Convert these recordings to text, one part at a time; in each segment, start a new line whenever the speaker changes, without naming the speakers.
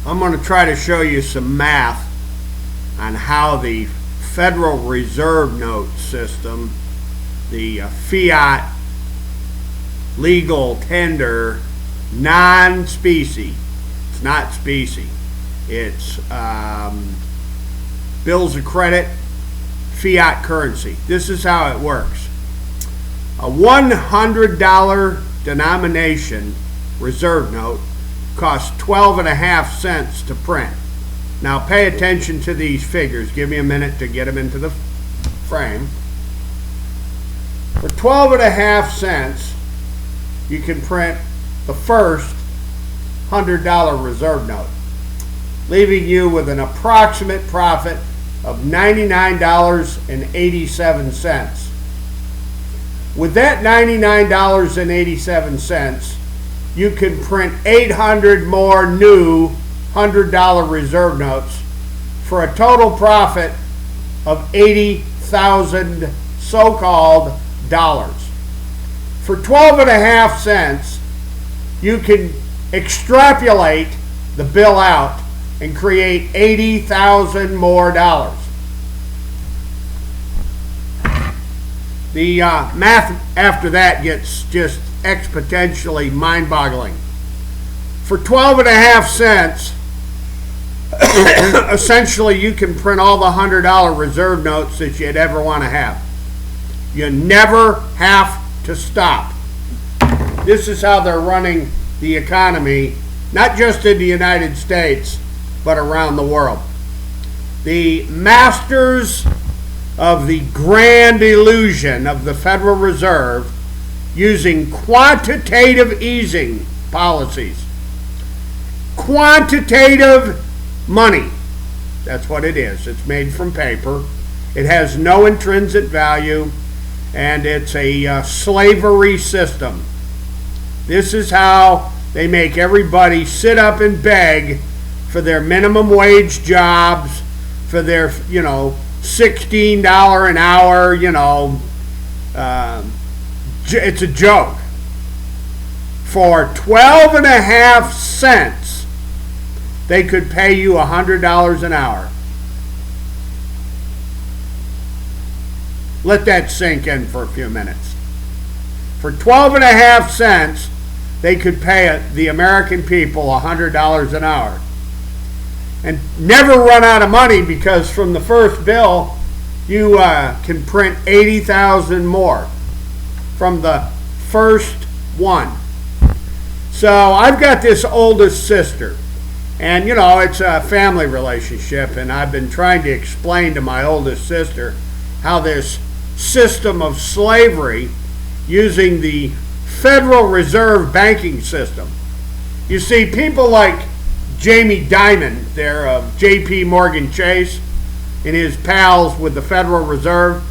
I'm going to try to show you some math on how the Federal Reserve note system, the fiat legal tender, non-specie, it's not specie, it's bills of credit, fiat currency. This is how it works. A $100 denomination reserve note costs 12.5 cents to print. Now pay attention to these figures. Give me a minute to get them into the frame. For 12.5 cents, you can print the first $100 reserve note, leaving you with an approximate profit of $99.87. With that $99.87, you can print 800 more new $100 reserve notes for a total profit of 80,000 so-called dollars. For 12.5 cents, you can extrapolate the bill out and create 80,000 more dollars. The math after that gets just exponentially mind-boggling. For 12.5 cents, essentially you can print all the $100 reserve notes that you'd ever want to have. You never have to stop. This is how they're running the economy, not just in the United States, but around the world. The masters of the grand illusion of the Federal Reserve, using quantitative easing policies. Quantitative money. That's what it is. It's made from paper. It has no intrinsic value, and it's a slavery system. This is how they make everybody sit up and beg for their minimum wage jobs, for their, $16 an hour, it's a joke. For 12.5 cents, they could pay you $100 an hour. Let that sink in for a few minutes. For 12.5 cents, they could pay the American people $100 an hour. And never run out of money, because from the first bill, you can print 80,000 more from the first one. So I've got this oldest sister, and it's a family relationship, and I've been trying to explain to my oldest sister how this system of slavery using the Federal Reserve banking system. You see, people like Jamie Dimon there of JP Morgan Chase and his pals with the Federal Reserve,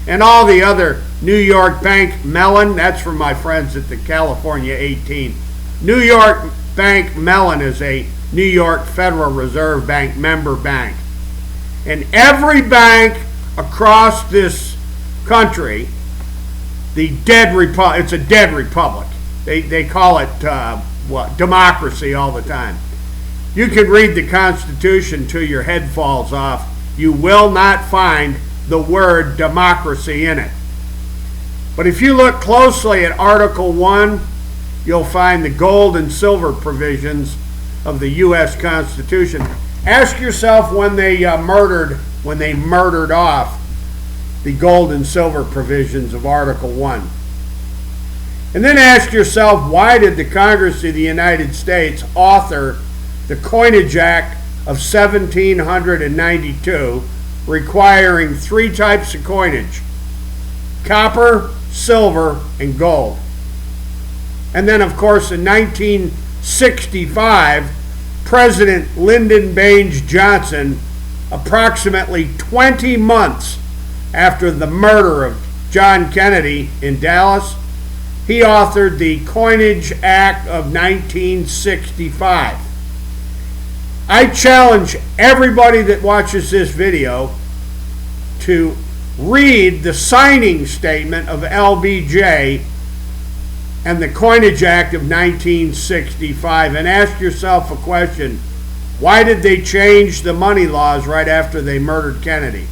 and all the other New York Bank Mellon, that's from my friends at the California 18. New York Bank Mellon is a New York Federal Reserve Bank member bank. And every bank across this country, it's a dead republic. They call it democracy all the time. You can read the Constitution till your head falls off. You will not find the word democracy in it. But if you look closely at Article 1, you'll find the gold and silver provisions of the U.S. Constitution. Ask yourself when they murdered off the gold and silver provisions of Article 1. And then ask yourself, why did the Congress of the United States author the Coinage Act of 1792, requiring 3 types of coinage: copper, silver, and gold? And then, of course, in 1965, President Lyndon Baines Johnson, approximately 20 months after the murder of John Kennedy in Dallas, he authored the Coinage Act of 1965. I challenge everybody that watches this video to read the signing statement of LBJ and the Coinage Act of 1965 and ask yourself a question: Why did they change the money laws right after they murdered Kennedy?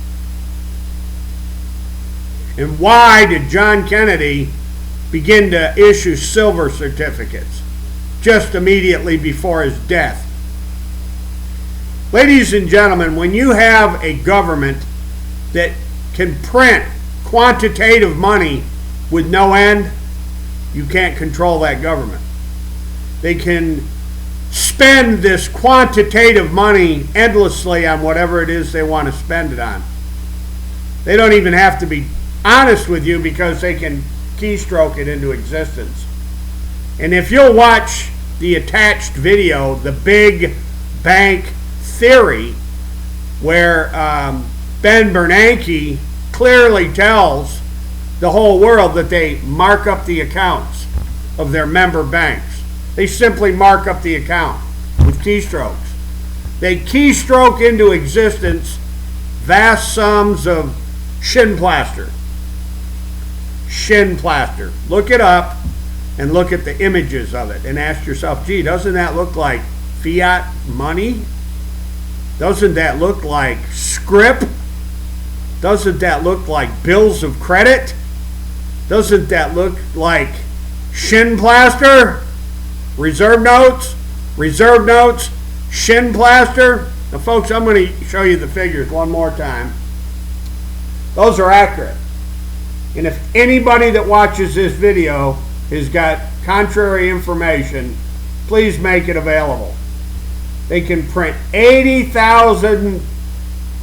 And why did John Kennedy begin to issue silver certificates just immediately before his death? Ladies and gentlemen, when you have a government that can print quantitative money with no end, you can't control that government. They can spend this quantitative money endlessly on whatever it is they want to spend it on. They don't even have to be honest with you because they can keystroke it into existence. And if you'll watch the attached video, The Big Bank Theory, where Ben Bernanke clearly tells the whole world that they mark up the accounts of their member banks. They simply mark up the account with keystrokes. They keystroke into existence vast sums of shin plaster. Shin plaster. Look it up and look at the images of it and ask yourself, gee, doesn't that look like fiat money? Doesn't that look like scrip? Doesn't that look like bills of credit? Doesn't that look like shin plaster? Reserve notes, shin plaster. Now, folks, I'm going to show you the figures one more time. Those are accurate. And if anybody that watches this video has got contrary information, please make it available. They can print 80,000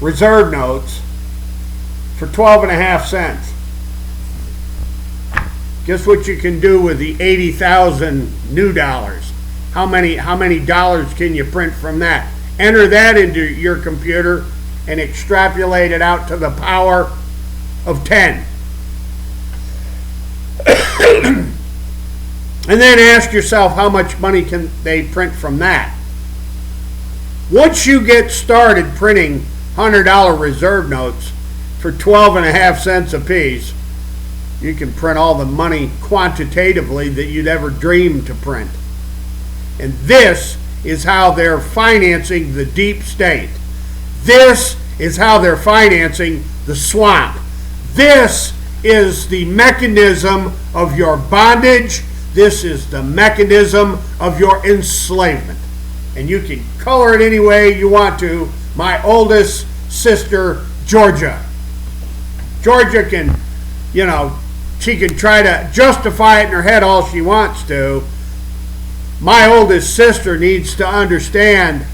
reserve notes for 12.5 cents. Guess what you can do with the 80,000 new dollars? How many dollars can you print from that? Enter that into your computer and extrapolate it out to the power of 10. And then ask yourself, how much money can they print from that? Once you get started printing $100 reserve notes for 12.5 cents a piece, you can print all the money quantitatively that you'd ever dream to print. And this is how they're financing the deep state. This is how they're financing the swamp. This is the mechanism of your bondage. This is the mechanism of your enslavement. And you can color it any way you want to. My oldest sister, Georgia. Georgia can, she can try to justify it in her head all she wants to. My oldest sister needs to understand,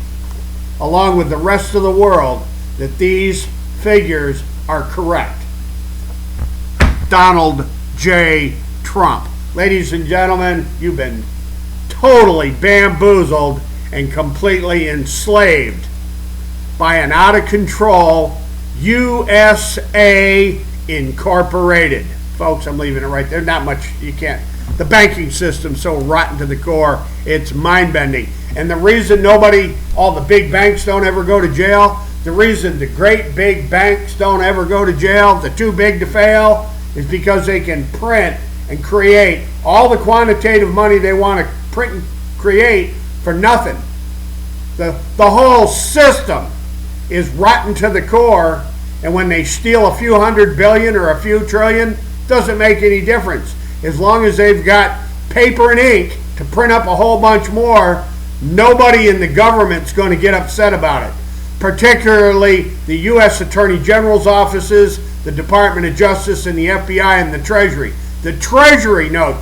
along with the rest of the world, that these figures are correct. Donald J. Trump. Ladies and gentlemen, you've been totally bamboozled and completely enslaved by an out-of-control USA Incorporated. Folks, I'm leaving it right there. Not much, you can't. The banking system's so rotten to the core, it's mind-bending. And the reason all the big banks don't ever go to jail, the reason the great big banks don't ever go to jail, the too big to fail, is because they can print and create all the quantitative money they want to print and create for nothing. The whole system is rotten to the core, and when they steal a few $100 billion or a few trillion, doesn't make any difference. As long as they've got paper and ink to print up a whole bunch more, nobody in the government's going to get upset about it. Particularly the U.S. Attorney General's offices, the Department of Justice, and the FBI and the Treasury. The Treasury note.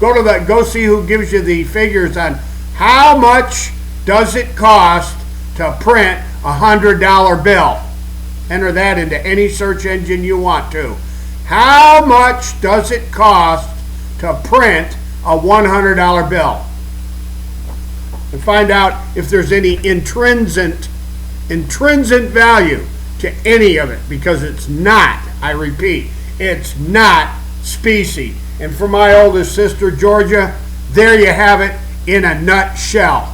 Go see who gives you the figures on how much does it cost to print a $100 bill. Enter that into any search engine you want to. How much does it cost to print a $100 bill? And find out if there's any intrinsic value to any of it, because it's not, I repeat, it's not specie. And for my oldest sister, Georgia, there you have it in a nutshell.